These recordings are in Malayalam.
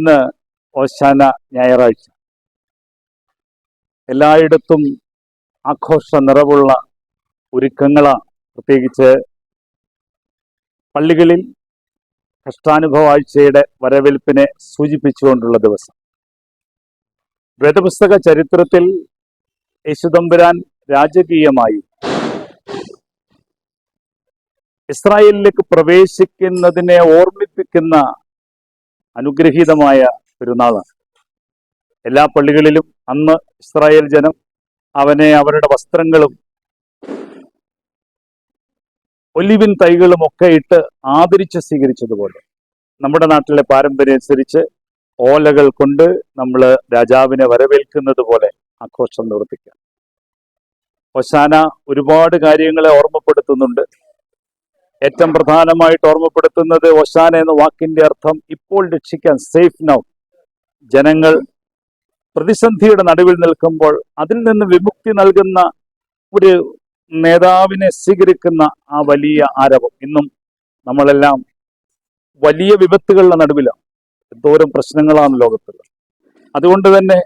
ഇന്ന് ഓശാന ഞായറാഴ്ച. എല്ലായിടത്തും ആഘോഷ നിറവുള്ള ഒരുക്കങ്ങളാണ്. പ്രത്യേകിച്ച് പള്ളികളിൽ കഷ്ടാനുഭവ ആഴ്ചയുടെ വരവേൽപ്പിനെ സൂചിപ്പിച്ചുകൊണ്ടുള്ള ദിവസം. വേദപുസ്തക ചരിത്രത്തിൽ യേശുതമ്പുരാൻ രാജകീയമായി ഇസ്രായേലിലേക്ക് പ്രവേശിക്കുന്നതിനെ ഓർമ്മിപ്പിക്കുന്ന അനുഗ്രഹീതമായ പെരുന്നാളാണ്. എല്ലാ പള്ളികളിലും അന്ന് ഇസ്രായേൽ ജനം അവനെ അവരുടെ വസ്ത്രങ്ങളും ഒലിവിൻ തൈകളും ഒക്കെ ഇട്ട് ആദരിച്ച് സ്വീകരിച്ചതുപോലെ നമ്മുടെ നാട്ടിലെ പാരമ്പര്യം അനുസരിച്ച് ഓലകൾ കൊണ്ട് നമ്മൾ രാജാവിനെ വരവേൽക്കുന്നത് പോലെ ആഘോഷം നിവർത്തിക്കാം. ഓശാന ഒരുപാട് കാര്യങ്ങളെ ഓർമ്മപ്പെടുത്തുന്നുണ്ട്. ഏറ്റവും പ്രധാനമായിട്ട് ഓർമ്മപ്പെടുത്തുന്നത് ഓശാന എന്ന വാക്കിന്റെ അർത്ഥം ഇപ്പോൾ രക്ഷിക്കാൻ, സേഫ് നൗ. ജനങ്ങൾ പ്രതിസന്ധിയുടെ നടുവിൽ നിൽക്കുമ്പോൾ അതിൽ നിന്ന് വിമുക്തി നൽകുന്ന ഒരു നേതാവിനെ സ്വീകരിക്കുന്ന ആ വലിയ ആരവം. ഇന്നും നമ്മളെല്ലാം വലിയ വിപത്തുകളുടെ നടുവിലാണ്. എന്തോരം പ്രശ്നങ്ങളാണ് ലോകത്തുള്ളത്. അതുകൊണ്ട് തന്നെ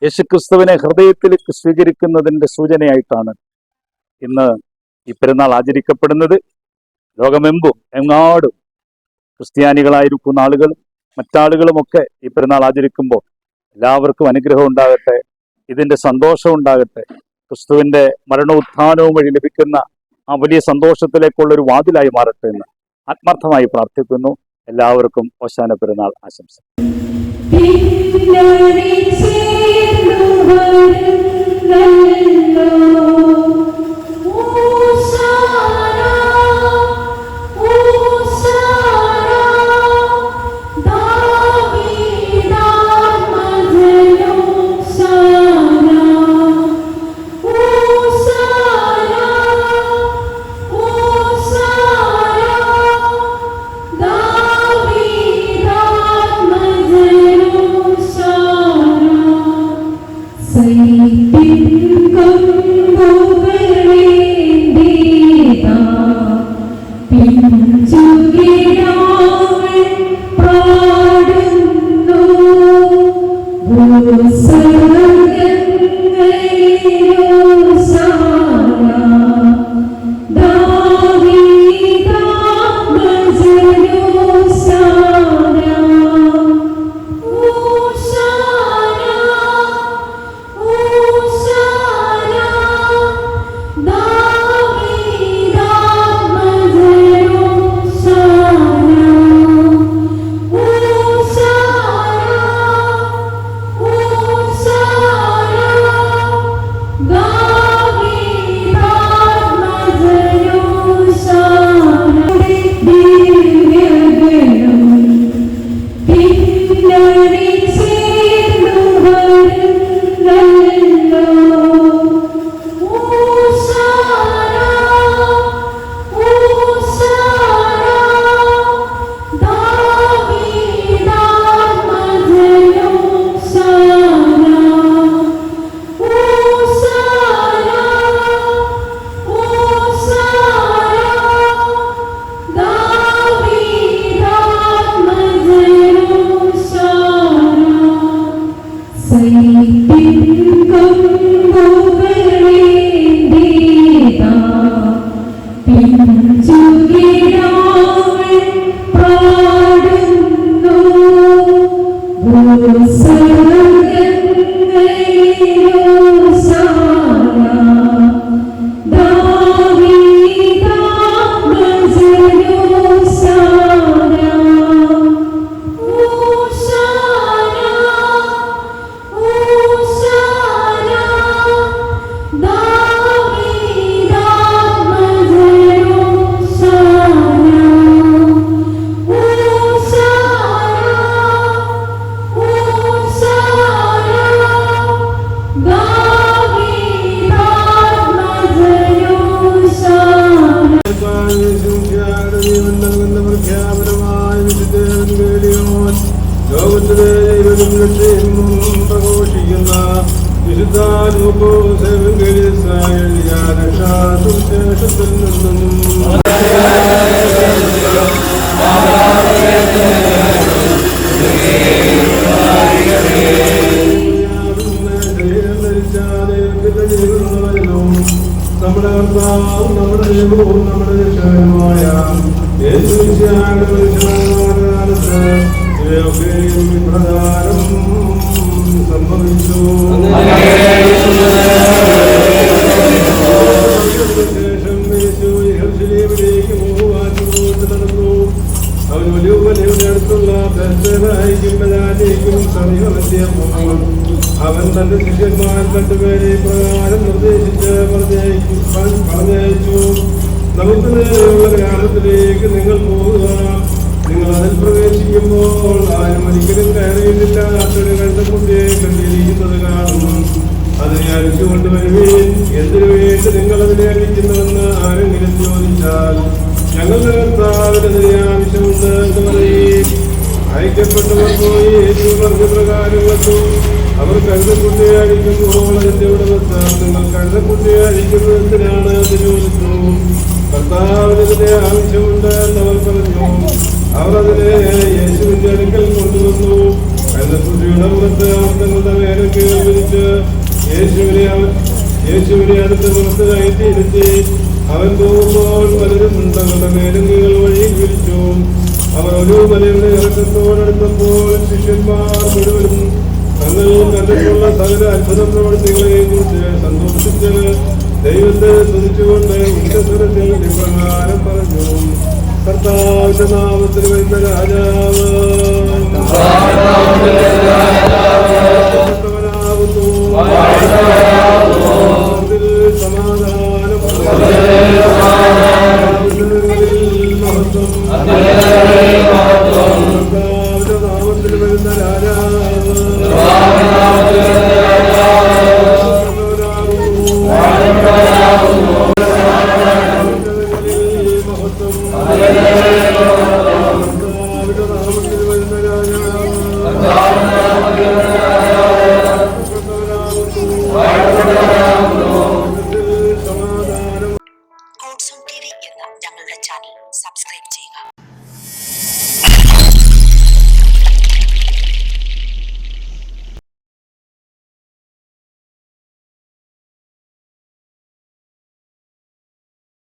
യേശുക്രിസ്തുവിനെ ഹൃദയത്തിലേക്ക് സ്വീകരിക്കുന്നതിൻ്റെ സൂചനയായിട്ടാണ് ഇന്ന് ഈ പെരുന്നാൾ ആചരിക്കപ്പെടുന്നത്. ലോകമെമ്പും എങ്ങാടും ക്രിസ്ത്യാനികളായിരിക്കുന്ന ആളുകളും മറ്റാളുകളുമൊക്കെ ഈ പെരുന്നാൾ ആചരിക്കുമ്പോൾ എല്ലാവർക്കും അനുഗ്രഹം ഉണ്ടാകട്ടെ, ഇതിൻ്റെ സന്തോഷം ഉണ്ടാകട്ടെ. ക്രിസ്തുവിൻ്റെ മരണോത്ഥാനവും വഴി ലഭിക്കുന്ന ആ വലിയ സന്തോഷത്തിലേക്കുള്ളൊരു വാതിലായി മാറട്ടെ എന്ന് ആത്മാർത്ഥമായി പ്രാർത്ഥിക്കുന്നു. എല്ലാവർക്കും ഓശാന പെരുന്നാൾ ആശംസ. പ്രഘോഷിക്കുന്ന വിശുദ്ധാനുഭവത്തിൽ നിന്നും നമ്മുടെ കർത്താവും നമ്മുടെ ദൈവവും നമ്മുടെ രക്ഷകനുമായ യേശുമിശിഹായുടെ പരിശുദ്ധമായ കാലത്ത് ഇവയൊക്കെയും ഇപ്രകാരം സംഭവിച്ചു. ശേഷം യേശു യെരൂശലേമിലേക്ക് പോകുവാൻ മുന്നോട്ട് നടന്നു. അവൻ വലിയ മലയുടെ അടുത്തുള്ള ബേത്ത്ലേഹേമിലേക്കും ബെഥാനിയേക്കും സമീപമെത്തിയപ്പോൾ അവൻ തന്റെ ശിഷ്യന്മാർ രണ്ടുപേരെ പ്രകാരം നിർദ്ദേശിച്ച് പറഞ്ഞയച്ചു. നമുക്ക് നേരെയുള്ള ഗ്രാമത്തിലേക്ക് നിങ്ങൾ പോകുക. നിങ്ങൾ അതിൽ പ്രവേശിക്കുമ്പോൾ ആരും ഒരിക്കലും കയറിയിട്ടില്ല. അത്തരം കഴുതക്കുട്ടിയെ കണ്ടിരിക്കുന്നത് കാണും. അതിനെ അഴിച്ചുകൊണ്ട് വരുവീൻ. എന്തിനു വേണ്ടി നിങ്ങൾ അതിനെ അഴിക്കുന്നുവെന്ന് ആരെങ്കിലും ചോദിച്ചാൽ ഞങ്ങളുടെ കർത്താവിനെതിരെ ആവശ്യമുണ്ട് എന്ന് പറയും. അയക്കപ്പെട്ടവർ പോയി യേശു പറഞ്ഞ പ്രകാരം വന്നു. അവർ കഴുതക്കുട്ടിയെ അഴിക്കുമ്പോൾ അതിന്റെ ഉടമസ്ഥ നിങ്ങൾ കഴുതക്കുട്ടിയെ അഴിക്കുന്നത് എന്തിനാണ് എന്ന് ചോദിച്ചു. കർത്താവിനെതിരെ ആവശ്യമുണ്ട് എന്നവർ പറഞ്ഞു. അവർ അതിനെ യേശുവിന്റെ അടുക്കൽ കൊണ്ടുവന്നു. കഴുതക്കുട്ടിയുടെ പുറത്ത് അവർ തങ്ങളുടെ മേലങ്കീകൾ വിരിച്ച് യേശുവിനെ അടുത്ത് പുറത്ത് കയറ്റിയിരുത്തി. അവൻ പോകുമ്പോൾ പലരും തങ്ങളുടെ മേലങ്കികൾ വഴി വിളിച്ചു. അവർ ഒരു മലയുടെ ഇറക്കത്തോടടുത്തപ്പോൾ ശിഷ്യന്മാർ മുഴുവനും തങ്ങൾ കണ്ടിട്ടുള്ള സകല അത്ഭുത പ്രവൃത്തികളെ കുറിച്ച് സന്തോഷിച്ച് ദൈവത്തെ സ്തുതിച്ചുകൊണ്ട് ഉച്ചസ്വരത്തിൽ ഇപ്രകാരം പറഞ്ഞു. കർത്താവിന്റെ നാമത്തിൽ വരുന്ന രാജാവ് സമാധാനം നാമത്തിൽ വരുന്ന രാജാവ് ഗോഡ്സോൺ ടിവി എന്ന ഞങ്ങളുടെ ചാനൽ സബ്സ്ക്രൈബ് ചെയ്യുക.